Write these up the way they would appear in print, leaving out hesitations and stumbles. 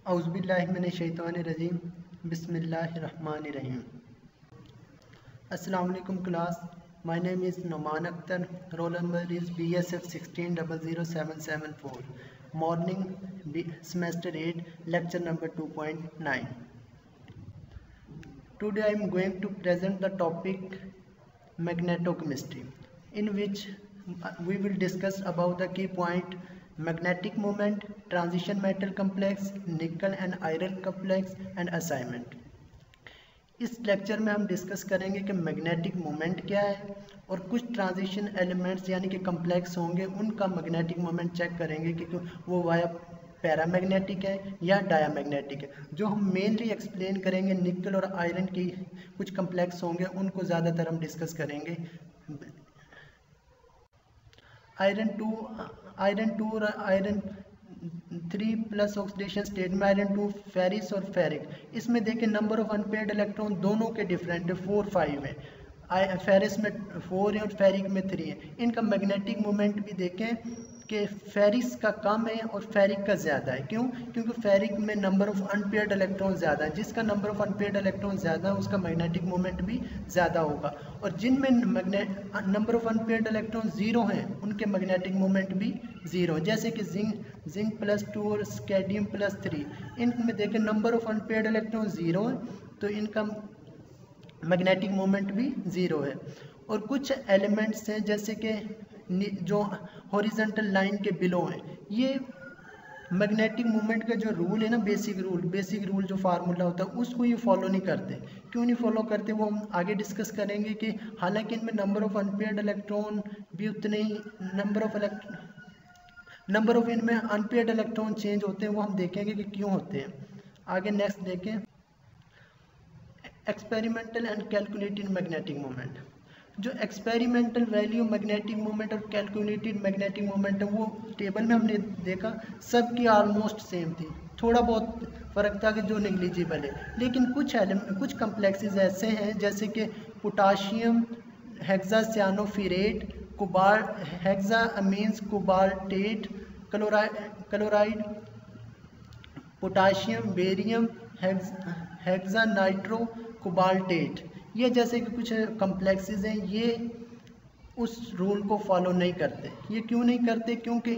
औज़ुबिल्लाहिमिनश्शैतानिर्रजीम बिस्मिल्लाहिर्रहमानिर्रहीम। अस्सलाम वालेकुम class. My name is Numan Akhtar. Roll number is BSF 1600774। Morning semester 8 lecture number 2.9. Today I am going to present the topic magnetochemistry, in which we will discuss about the key point magnetic moment, transition metal complex, nickel and iron complex and assignment. इस lecture में हम discuss करेंगे कि magnetic moment क्या है और कुछ transition elements यानी कि कम्प्लेक्स होंगे उनका मैग्नेटिक मोमेंट चेक करेंगे कि वो वाया पैरामैग्नेटिक है या डायामैग्नेटिक है। जो हम मेनली एक्सप्लेन करेंगे निकल और आयरन की कुछ कम्प्लेक्स होंगे उनको ज़्यादातर हम डिस्कस करेंगे। आयरन 2 और आयरन 3 प्लस ऑक्सीडेशन स्टेट में आयरन 2 फेरिस और फेरिक, इसमें देखें नंबर ऑफ अनपेयर्ड इलेक्ट्रॉन दोनों के डिफरेंट है, 4 5 है। फेरिस में 4 है और फेरिक में 3 है। इनका मैग्नेटिक मोमेंट भी देखें कि फेरिस का कम है और फेरिक का ज़्यादा है। क्यों? क्योंकि फेरिक में नंबर ऑफ अनपेयर्ड इलेक्ट्रॉन ज़्यादा है। जिसका नंबर ऑफ अनपेयर्ड इलेक्ट्रॉन ज़्यादा है उसका मैग्नेटिक मोमेंट भी ज़्यादा होगा, और जिनमें number of unpaired electron zero हैं उनके मैग्नेटिक मोमेंट भी ज़ीरो है। जैसे कि जिंक +2 और स्कैडियम +3, इनमें देखें number of unpaired electron zero है तो इनका मैग्नेटिक मोमेंट भी ज़ीरो है। और कुछ एलिमेंट्स हैं जैसे कि जो हॉरिजॉन्टल लाइन के बिलो हैं, ये मैग्नेटिक मोमेंट का जो रूल है ना, बेसिक रूल जो फार्मूला होता है उसको ये फॉलो नहीं करते। क्यों नहीं फॉलो करते वो हम आगे डिस्कस करेंगे कि हालांकि इनमें नंबर ऑफ अनपेयर्ड इलेक्ट्रॉन भी उतने ही नंबर ऑफ इनमें अनपेयर्ड इलेक्ट्रॉन चेंज होते हैं, वो हम देखेंगे कि क्यों होते हैं। आगे नेक्स्ट देखें, experimental and calculated magnetic moment. जो एक्सपेरिमेंटल वैल्यू मैग्नेटिक मोमेंट और कैलकुलेटेड मैग्नेटिक मोमेंट है वो टेबल में हमने देखा सबकी ऑलमोस्ट सेम थी, थोड़ा बहुत फ़र्क था कि जो नेग्लिजिबल है। लेकिन कुछ कम्प्लेक्सेस ऐसे हैं जैसे कि potassium hexacyanoferrate, hexaammines cobaltate, chloride, potassium barium hexanitro cobaltate, ये जैसे कि कुछ कम्प्लेक्सेस हैं, ये उस रूल को फॉलो नहीं करते। ये क्यों नहीं करते? क्योंकि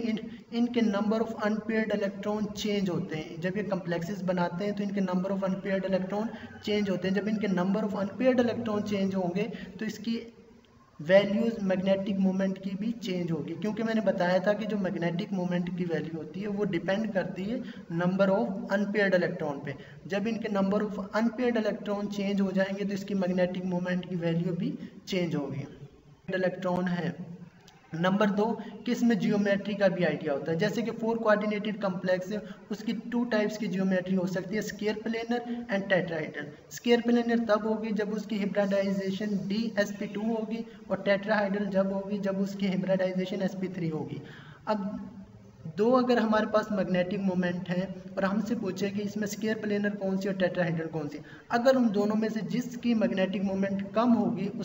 इनके number of unpaired electron change होते हैं। जब ये कम्प्लेक्सेस बनाते हैं तो इनके number of unpaired electron change होते हैं। जब इनके number of unpaired electron change होंगे तो इसकी वैल्यूज़ मैग्नेटिक मोमेंट की भी चेंज होगी, क्योंकि मैंने बताया था कि जो मैग्नेटिक मोमेंट की वैल्यू होती है वो डिपेंड करती है नंबर ऑफ अनपेयर्ड इलेक्ट्रॉन पे। जब इनके number of unpaired electron change हो जाएंगे तो इसकी मैग्नेटिक मोमेंट की वैल्यू भी चेंज होगी। इलेक्ट्रॉन है। नंबर 2, किसमें जियोमेट्री का भी आइडिया होता है। जैसे कि 4 कोऑर्डिनेटेड कम्प्लेक्स है, उसकी 2 टाइप्स की जियोमेट्री हो सकती है, square planar and tetrahedral. Square planar तब होगी जब उसकी हिब्रिडाइजेशन DsP2 होगी, और टेट्राहेड्रल जब होगी जब उसकी हिब्रिडाइजेशन sp3 होगी। अब दो अगर हमारे पास मैग्नेटिक मोमेंट है और हमसे पूछे कि इसमें स्क्वायर प्लेनर कौन सी और टेट्राहेड्रल कौन सी, अगर उन दोनों में से जिसकी मैग्नेटिक मोमेंट कम होगी वो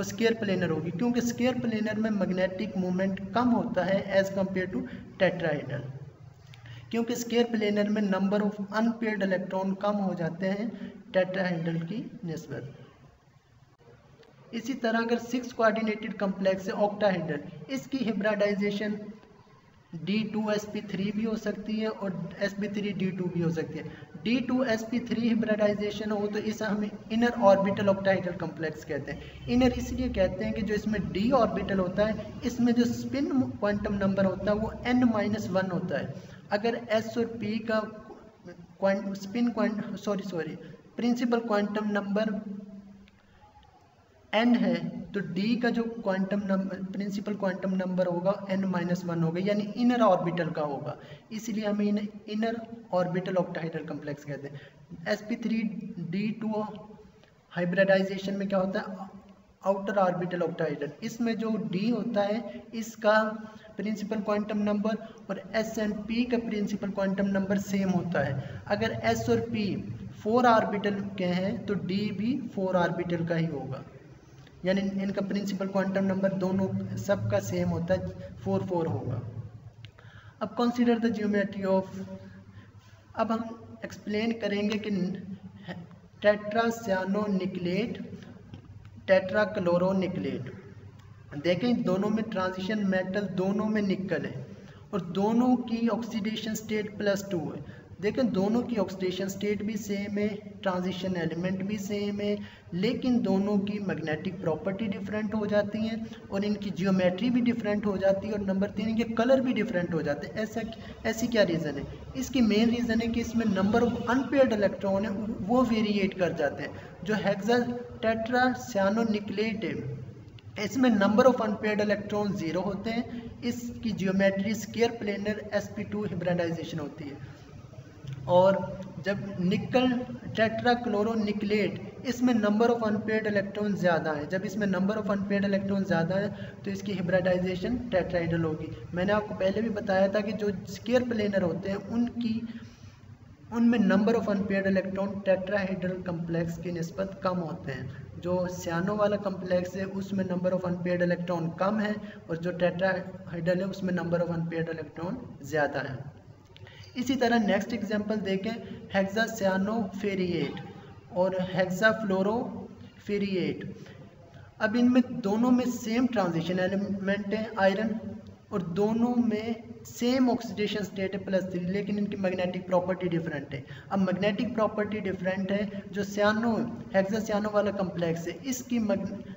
स्क्वायर प्लेनर होगी, क्योंकि स्क्वायर प्लेनर में मैग्नेटिक मोमेंट कम होता है एज कम्पेयर टू टेट्राहेड्रल, क्योंकि स्क्वायर प्लेनर में नंबर ऑफ अनपेयर्ड इलेक्ट्रॉन कम हो जाते हैं टेट्राहेड्रल की निस्बत। इसी तरह अगर 6 कोऑर्डिनेटेड कम्प्लेक्स है ऑक्टाहेड्रल, इसकी हिब्रिडाइजेशन D2sp3 भी हो सकती है और sp3d2 भी हो सकती है। D2sp3 हिब्रिडाइजेशन हो तो इसे हम इनर ऑर्बिटल ऑक्टाहेड्रल कम्प्लेक्स कहते हैं। इनर इसलिए कहते हैं कि जो इसमें d ऑर्बिटल होता है, इसमें जो स्पिन क्वांटम नंबर होता है वो n-1 होता है। अगर s और p का प्रिंसिपल क्वांटम नंबर n है तो d का जो quantum number principal quantum number होगा n-1 होगा, यानी इनर ऑर्बिटल का होगा। इसलिए हम इन्हें इनर ऑर्बिटल ऑक्टाहेड्रल कम्प्लेक्स कहते हैं। sp3d2 हाइब्रिडाइजेशन में क्या होता है, आउटर ऑर्बिटल ऑक्टाहेड्रल। इसमें जो d होता है इसका प्रिंसिपल क्वांटम नंबर और s एंड p का प्रिंसिपल क्वांटम नंबर सेम होता है। अगर s और p 4 ऑर्बिटल के हैं तो d भी 4 ऑर्बिटल का ही होगा, यानी इनका प्रिंसिपल क्वांटम नंबर दोनों सबका सेम होता है, 4 4 होगा। अब कंसीडर द जियोमेट्री ऑफ अब हम एक्सप्लेन करेंगे कि टेट्रासायानोनिकलेट, टेट्राक्लोरोनिकलेट। देखें दोनों में ट्रांजिशन मेटल, दोनों में निकल है और दोनों की ऑक्सीडेशन स्टेट +2 है। देखें दोनों की ऑक्सीडेशन स्टेट भी सेम है, ट्रांजिशन एलिमेंट भी सेम है, लेकिन दोनों की मैग्नेटिक प्रॉपर्टी डिफरेंट हो जाती हैं और इनकी जियोमेट्री भी डिफरेंट हो जाती है और नंबर 3 इनके कलर भी डिफरेंट हो जाते हैं। ऐसी क्या रीज़न है? इसकी मेन रीज़न है कि इसमें नंबर ऑफ अनपेयर्ड इलेक्ट्रॉन है वो वेरिएट कर जाते हैं। जो हेक्सा टेट्रासायानोनिकलेट है इसमें नंबर ऑफ अनपेयर्ड इलेक्ट्रॉन 0 होते हैं। इसकी geometry square planar sp2 hybridisation होती है। और जब निकल टेट्राक्लोरोनिकलेट इसमें नंबर ऑफ अनपेयर्ड इलेक्ट्रॉन ज़्यादा है। जब इसमें नंबर ऑफ अनपेयर्ड इलेक्ट्रॉन ज़्यादा है तो इसकी हिब्रिडाइजेशन टेट्राहेड्रल होगी। मैंने आपको पहले भी बताया था कि जो स्क्वायर प्लेनर होते हैं उनमें number of unpaired electron tetrahedral complex की निस्बत कम होते हैं। जो सियानो वाला कम्प्लेक्स है उसमें नंबर ऑफ अनपेयर्ड इलेक्ट्रॉन कम है और जो टेट्राहेड्रल है उसमें नंबर ऑफ अनपेयर्ड इलेक्ट्रॉन ज़्यादा है। इसी तरह नेक्स्ट एग्जांपल देखें, हेक्सासायानोफेरिएट और हेक्साफ्लोरोफेरिएट। अब इनमें दोनों में सेम ट्रांजिशन एलिमेंट है आयरन और दोनों में सेम ऑक्सीडेशन स्टेट है +3, लेकिन इनकी मैग्नेटिक प्रॉपर्टी डिफरेंट है। अब मैग्नेटिक प्रॉपर्टी डिफरेंट है, जो हेक्सासायानो वाला कम्प्लेक्स है इसकी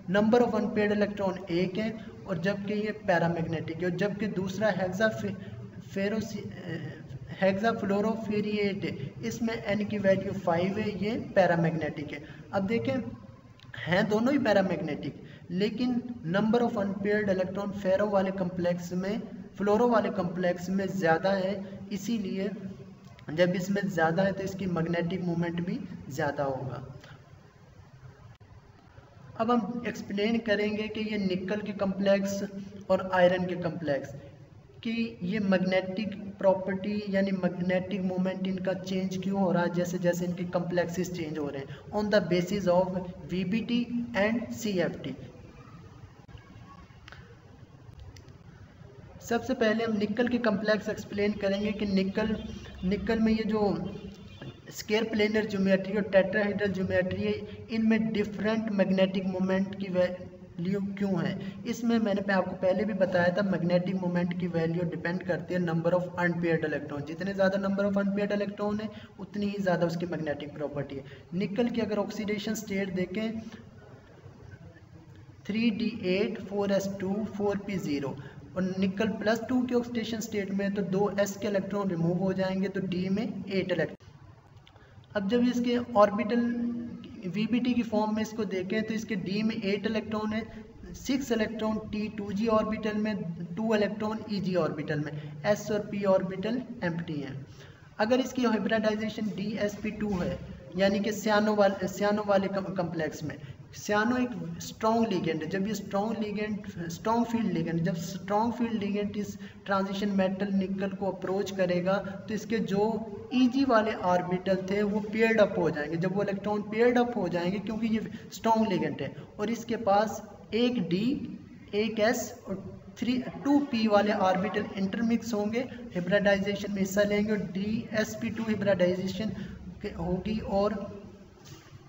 नंबर ऑफ अनपेयर्ड इलेक्ट्रॉन 1 है और जबकि ये पैरामैग्नेटिक है, और जबकि दूसरा हेक्साफ्लोरोफेरिएट है इसमें n की वैल्यू 5 है, ये पैरामैग्नेटिक है। अब देखें हैं दोनों ही पैरामैग्नेटिक, लेकिन नंबर ऑफ अनपेयर्ड इलेक्ट्रॉन फेरो वाले कम्प्लेक्स में फ्लोरो वाले कम्प्लेक्स में ज़्यादा है, इसीलिए जब इसमें ज़्यादा है तो इसकी मैग्नेटिक मोमेंट भी ज़्यादा होगा। अब हम एक्सप्लेन करेंगे कि ये निकल के कम्प्लेक्स और आयरन के कम्प्लेक्स कि ये मैग्नेटिक प्रॉपर्टी यानी मैग्नेटिक मोमेंट इनका चेंज क्यों हो रहा है जैसे जैसे इनके कम्प्लेक्सेस चेंज हो रहे हैं on the basis of VBT and CFT। सबसे पहले हम निकल के कम्प्लेक्स एक्सप्लेन करेंगे कि निकल में ये जो स्क्वायर प्लेनर ज्योमेट्री और टेट्राहेड्रल ज्योमेट्री है इनमें डिफरेंट मैग्नेटिक मोमेंट की वैल्यू क्यों है। इसमें मैंने आपको पहले भी बताया था मैग्नेटिक मोमेंट की वैल्यू डिपेंड करती है नंबर ऑफ अनपेयर्ड इलेक्ट्रॉन। जितने ज़्यादा नंबर ऑफ अनपेयर्ड इलेक्ट्रॉन है उतनी ही ज़्यादा उसकी मैग्नेटिक प्रॉपर्टी है। निकल की अगर ऑक्सीडेशन स्टेट देखें 3D8 4s2 4p0 और निकल +2 के ऑक्सीडेशन स्टेट में तो 2s के इलेक्ट्रॉन रिमूव हो जाएंगे तो D में 8 इलेक्ट्रॉन। अब जब इसके ऑर्बिटल VBT की फॉर्म में इसको देखें तो इसके D में 8 इलेक्ट्रॉन है, 6 इलेक्ट्रॉन T2G ऑर्बिटल में, 2 इलेक्ट्रॉन EG ऑर्बिटल में, S और P ऑर्बिटल एम्प्टी हैं। अगर इसकी हाइब्रिडाइजेशन DsP2 है यानी कि सियानो वाले कम्प्लेक्स में, सियानो एक स्ट्रॉन्ग लिगेंड है। जब ये स्ट्रॉन्ग फील्ड लिगेंड जब स्ट्रॉन्ग फील्ड लिगेंड इस ट्रांजिशन मेटल निकल को अप्रोच करेगा तो इसके जो EG वाले ऑर्बिटल थे वो पेयर्ड अप हो जाएंगे। जब वो इलेक्ट्रॉन पेयर्ड अप हो जाएंगे क्योंकि ये स्ट्रॉन्ग लिगेंड है और इसके पास एक D एक S और 2p वाले ऑर्बिटल इंटरमिक्स होंगे, हिब्रिडाइजेशन में हिस्सा लेंगे और DsP2 हिब्रिडाइजेशन होगी और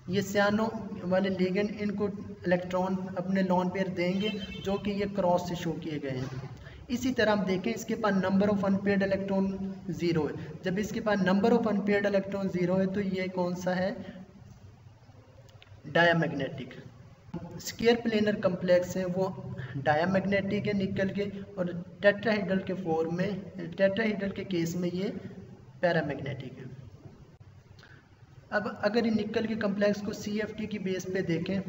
ये सियानो वाले लिगेंड इनको इलेक्ट्रॉन अपने लॉन पेयर देंगे जो कि ये क्रॉस से शो किए गए हैं। इसी तरह हम देखें इसके पास नंबर ऑफ अनपेयर्ड इलेक्ट्रॉन 0 है। जब इसके पास नंबर ऑफ अनपेयर्ड इलेक्ट्रॉन 0 है तो ये कौन सा है, डायामैग्नेटिक। स्क्वायर प्लेनर कम्प्लेक्स है वो डायामैग्नेटिक है निकल के, और टेट्राहेड्रल के केस में ये पैरामैग्नेटिक है। अब अगर इन निकल के कम्प्लेक्स को CFT की बेस पे देखें,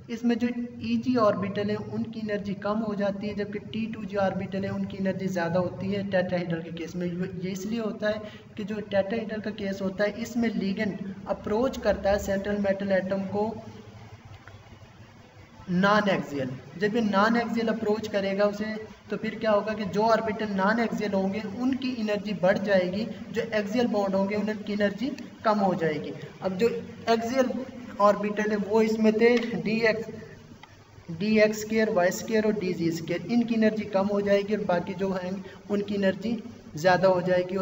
इसमें जो EG ऑर्बिटल है उनकी एनर्जी कम हो जाती है जबकि T2G ऑर्बिटल है उनकी एनर्जी ज़्यादा होती है टेट्राहेड्रल के केस में। ये इसलिए होता है कि जो टेट्राहेड्रल का केस होता है इसमें लिगेंड अप्रोच करता है सेंट्रल मेटल एटम को नॉन एक्सियल। जब ये नॉन एक्सियल अप्रोच करेगा उसे तो फिर क्या होगा कि जो ऑर्बिटल नॉन एक्सियल होंगे उनकी एनर्जी बढ़ जाएगी, जो एक्सियल बॉन्ड होंगे उनकी एनर्जी कम हो जाएगी। अब जो एक्सियल ऑर्बिटल है वो इसमें थे dx² y² और dz², इनकी एनर्जी कम हो जाएगी और बाकी जो हैं उनकी एनर्जी ज़्यादा हो जाएगी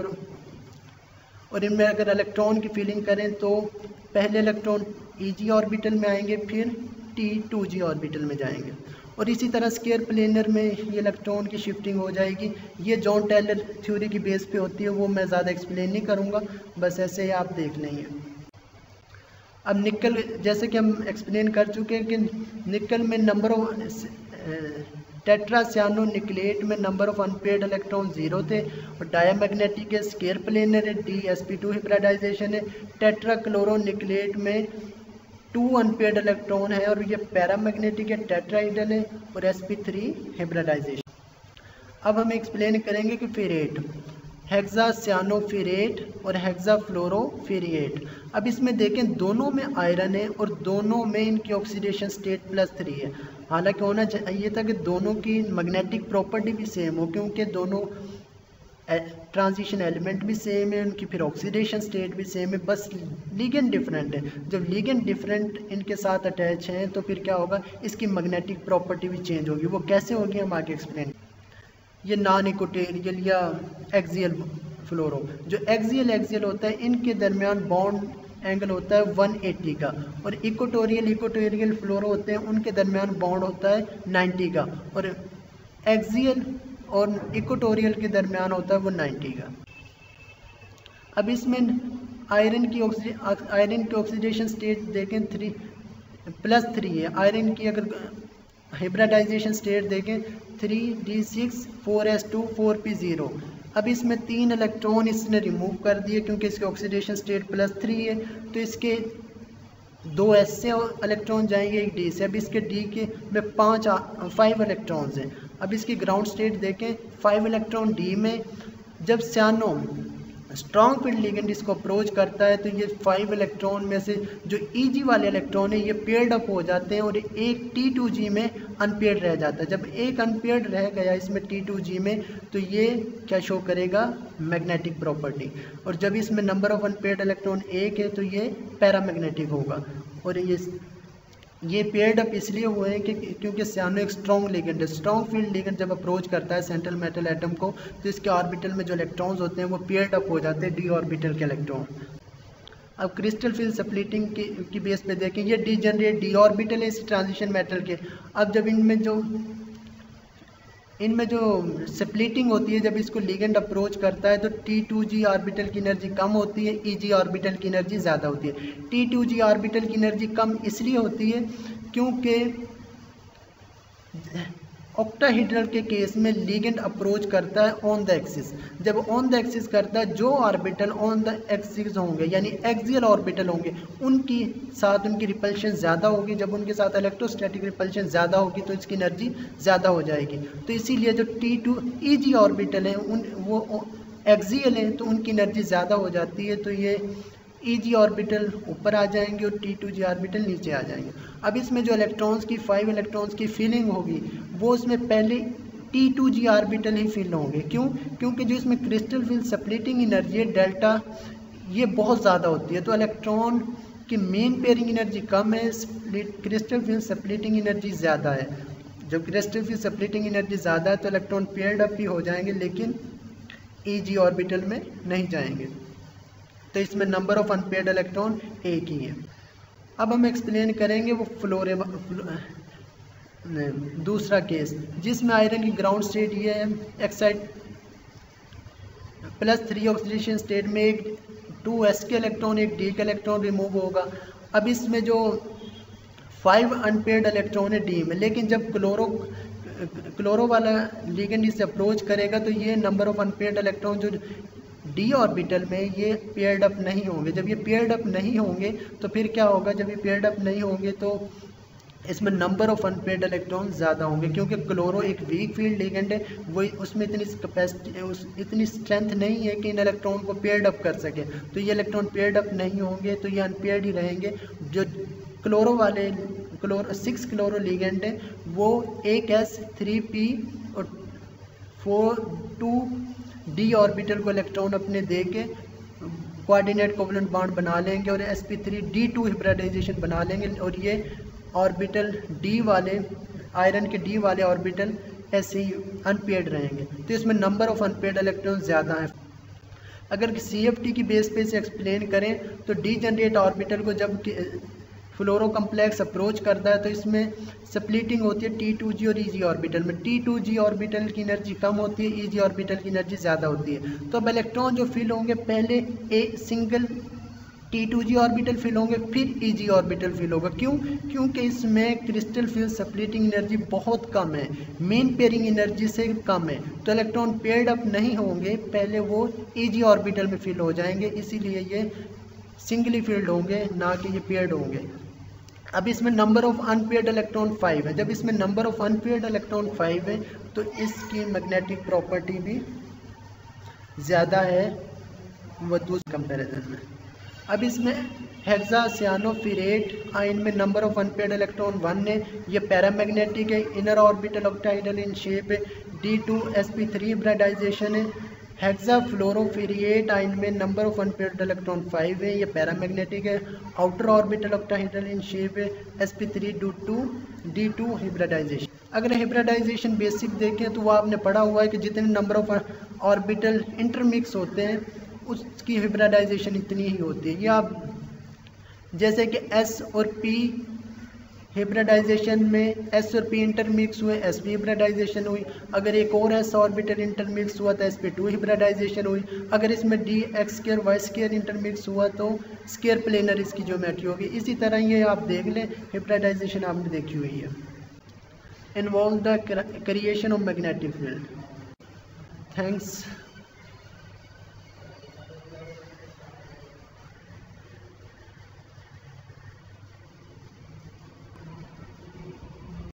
और इनमें अगर इलेक्ट्रॉन की फीलिंग करें तो पहले इलेक्ट्रॉन Eg ऑर्बिटल में आएंगे, फिर T2g ऑर्बिटल में जाएंगे। और इसी तरह स्केयर प्लेनर में ये इलेक्ट्रॉन की शिफ्टिंग हो जाएगी। ये जॉन टेलर थ्योरी की बेस पे होती है, वो मैं ज़्यादा एक्सप्लेन नहीं करूँगा, बस ऐसे ही आप देख लेंगे। अब निकल, जैसे कि हम एक्सप्लेन कर चुके हैं कि निकल में नंबर ऑफ टेट्रा सियानो निकलेट में नंबर ऑफ अनपेयर्ड इलेक्ट्रॉन 0 थे, और डायमैग्नेटिक है, स्केयर प्लेनर है, DsP2 हिब्रिडाइजेशन है। टेट्रा क्लोरो निकलेट में 2 अनपेयर्ड इलेक्ट्रॉन है और ये पैरामैग्नेटिक है, टेट्राइडल है, और sp3 हिब्रिडाइजेशन। अब हम एक्सप्लेन करेंगे कि फेरेट, हेक्सा सियानोफेरेट और हेक्सा फ्लोरोफेरिएट। अब इसमें देखें दोनों में आयरन है और दोनों में इनकी ऑक्सीडेशन स्टेट +3 है। हालांकि होना चाहिए था कि दोनों की मैग्नेटिक प्रॉपर्टी भी सेम हो, क्योंकि दोनों ट्रांजिशन एलिमेंट भी सेम है, उनकी फिर ऑक्सीडेशन स्टेट भी सेम है, बस लिगेंड डिफरेंट है। जब लिगेंड डिफरेंट इनके साथ अटैच हैं तो फिर क्या होगा, इसकी मैग्नेटिक प्रॉपर्टी भी चेंज होगी। वो कैसे होगी हम आगे एक्सप्लेन। ये नॉन इक्वेटोरियल या एक्सियल फ्लोरो, जो एक्सियल होता है इनके दरमियान बॉन्ड एंगल होता है 180 का, और इक्वेटोरियल फ्लोरो होते हैं उनके दरमियान बॉन्ड होता है 90 का, और एक्सियल और इक्वेटोरियल के दरमियान होता है वो 90 का। अब इसमें आयरन की ऑक्सीडेशन स्टेट देखें 3+3 है। आयरन की अगर हिब्रिडाइजेशन स्टेट देखें 3d6 4s2 4p0। अब इसमें 3 इलेक्ट्रॉन इसने रिमूव कर दिए क्योंकि इसके ऑक्सीडेशन स्टेट +3 है, तो इसके 2 s से इलेक्ट्रॉन जाएंगे, 1 d से। अब इसके d के में 5 इलेक्ट्रॉन्स हैं। अब इसकी ग्राउंड स्टेट देखें 5 इलेक्ट्रॉन d में। जब सियानो स्ट्रॉन्ग फील्ड लिगेंड इसको अप्रोच करता है तो ये 5 इलेक्ट्रॉन में से जो Eg वाले इलेक्ट्रॉन है ये पेयर्ड अप हो जाते हैं और एक T2g में अनपेयर्ड रह जाता है। जब एक अनपेयर्ड रह गया इसमें T2g में तो ये क्या शो करेगा, मैग्नेटिक प्रॉपर्टी। और जब इसमें नंबर ऑफ अनपेयर्ड इलेक्ट्रॉन 1 है तो ये पैरामैग्नेटिक होगा। और ये पेयर्ड अप इसलिए हुए हैं कि क्योंकि सियानो एक स्ट्रॉन्ग लिगेंड है। स्ट्रॉन्ग फील्ड लिगेंड जब अप्रोच करता है सेंट्रल मेटल एटम को तो इसके ऑर्बिटल में जो इलेक्ट्रॉन्स होते हैं वो पेयर्ड अप हो जाते हैं डी ऑर्बिटल के इलेक्ट्रॉन। अब क्रिस्टल फील्ड स्प्लिटिंग की बेस पे देखें, ये डीजेनरेट डी ऑर्बिटल है इस ट्रांजिशन मेटल के। अब जब इनमें जो स्प्लिटिंग होती है, जब इसको लिगेंड अप्रोच करता है तो T2g ऑर्बिटल की एनर्जी कम होती है, Eg ऑर्बिटल की एनर्जी ज़्यादा होती है। T2g ऑर्बिटल की एनर्जी कम इसलिए होती है क्योंकि ऑक्टाहेड्रल के केस में लिगेंड अप्रोच करता है ऑन द एक्सिस। जब ऑन द एक्सिस करता है, जो ऑर्बिटल ऑन द एक्सिस होंगे यानी एक्सियल ऑर्बिटल होंगे उनकी साथ उनकी रिपल्शन ज़्यादा होगी। जब उनके साथ इलेक्ट्रोस्टैटिक रिपल्शन ज़्यादा होगी तो इसकी एनर्जी ज़्यादा हो जाएगी। तो इसीलिए जो T2Eg ऑर्बिटल हैं वो एक्सियल हैं तो उनकी एनर्जी ज़्यादा हो जाती है, तो ये Eg ऑर्बिटल ऊपर आ जाएंगे और T2g ऑर्बिटल नीचे आ जाएंगे। अब इसमें जो इलेक्ट्रॉन्स की 5 इलेक्ट्रॉन्स की फीलिंग होगी वो उसमें पहले T2g ऑर्बिटल ही फिल होंगे। क्यों? क्योंकि जो इसमें क्रिस्टल फील्ड स्प्लिटिंग एनर्जी है डेल्टा, ये बहुत ज़्यादा होती है। तो इलेक्ट्रॉन की मेन पेयरिंग एनर्जी कम है, क्रिस्टल फील्ड स्प्लिटिंग एनर्जी ज़्यादा है। जब क्रिस्टल फील्ड स्प्लिटिंग एनर्जी ज़्यादा है तो इलेक्ट्रॉन पेयर्ड अप भी हो जाएंगे लेकिन Eg ऑर्बिटल में नहीं जाएंगे। तो इसमें नंबर ऑफ अनपेयर्ड इलेक्ट्रॉन एक ही है। अब हम एक्सप्लेन करेंगे वो दूसरा केस जिसमें आयरन की ग्राउंड स्टेट ये है, एक्साइड +3 ऑक्सीडेशन स्टेट में एक 2s के इलेक्ट्रॉन एक d का इलेक्ट्रॉन रिमूव होगा। अब इसमें जो 5 अनपेयर्ड इलेक्ट्रॉन है d में, लेकिन जब क्लोरो वाला लिगेंड इसे अप्रोच करेगा तो ये नंबर ऑफ अनपेयर्ड इलेक्ट्रॉन जो डी ऑर्बिटल में ये पेयर्ड अप नहीं होंगे। जब ये पेयर्ड अप नहीं होंगे तो फिर क्या होगा, जब ये पेयर्ड अप नहीं होंगे तो इसमें नंबर ऑफ अनपेयर्ड इलेक्ट्रॉन ज़्यादा होंगे क्योंकि क्लोरो एक वीक फील्ड लिगेंड है, वो उसमें इतनी कैपेसिटी इतनी स्ट्रेंथ नहीं है कि इन इलेक्ट्रॉन को पेयर्ड अप कर सके। तो ये इलेक्ट्रॉन पेयर्ड अप नहीं होंगे तो ये अनपेयर्ड ही रहेंगे। जो क्लोरो वाले 6 क्लोरो लिगेंड है वो 1s 3p और 4 2d ऑर्बिटल को इलेक्ट्रॉन अपने दे के कोऑर्डिनेट कोवलेंट बॉन्ड बना लेंगे और sp3d2 हिब्रिडाइजेशन बना लेंगे और ये ऑर्बिटल d वाले आयरन के d वाले ऑर्बिटल ऐसे ही अनपेयर्ड रहेंगे। तो इसमें नंबर ऑफ अनपेयर्ड इलेक्ट्रॉन ज़्यादा है। अगर CFT की बेस पे से एक्सप्लेन करें तो डीजनरेट ऑर्बिटल को जब फ्लोरो कम्प्लेक्स अप्रोच करता है तो इसमें स्प्लिटिंग होती है T2G और EG ऑर्बिटल में। T2G ऑर्बिटल की एनर्जी कम होती है, EG ऑर्बिटल की एनर्जी ज़्यादा होती है। तो अब इलेक्ट्रॉन जो फिल होंगे पहले सिंगल T2G ऑर्बिटल फिल होंगे, फिर EG ऑर्बिटल फिल होगा। क्यों? क्योंकि इसमें क्रिस्टल फिल स्प्लिटिंग एनर्जी बहुत कम है, मेन पेयरिंग एनर्जी से कम है। तो इलेक्ट्रॉन पेयर्ड अप नहीं होंगे, पहले वो EG ऑर्बिटल में फिल हो जाएंगे, इसीलिए ये सिंगली फील्ड होंगे, ना कि ये पेयर्ड होंगे। अब इसमें नंबर ऑफ अनपेयर्ड इलेक्ट्रॉन 5 है। जब इसमें नंबर ऑफ अनपेयर्ड इलेक्ट्रॉन 5 है तो इसकी मैग्नेटिक प्रॉपर्टी भी ज़्यादा है वो दूसरे कंपैरिजन में। अब इसमें हेक्सासियानोफिरेट आयन में नंबर ऑफ अनपेयर्ड इलेक्ट्रॉन 1 है, ये पैरामैग्नेटिक है, inner orbital octahedral in shape है, D2sp3 हिब्रिडाइजेशन है। हेक्साफ्लोरोफिरिएट आयन में नंबर ऑफ अनपेयर्ड इलेक्ट्रॉन 5 है, ये पैरामैग्नेटिक है, outer orbital octahedral in shape है, sp3 D2 हिब्रिडाइजेशन। अगर हिब्रिडाइजेशन बेसिक देखें तो वो आपने पढ़ा हुआ है कि जितने नंबर ऑफ ऑर्बिटल इंटरमिक्स होते हैं उसकी हिब्रिडाइजेशन इतनी ही होती है। या आप जैसे कि S और P हिब्रिडाइजेशन में S और P इंटरमिक्स हुए, sp हिब्रिडाइजेशन हुई। अगर एक और S ऑर्बिटल इंटरमिक्स हुआ तो sp2 हिब्रिडाइजेशन हुई। अगर इसमें d(x², y² इंटरमिक्स हुआ तो स्क्वायर प्लेनर इसकी ज्योमेट्री होगी। इसी तरह ये आप देख लें, हिब्रिडाइजेशन आपने देखी हुई है। Involve the creation of magnetic field. Thanks.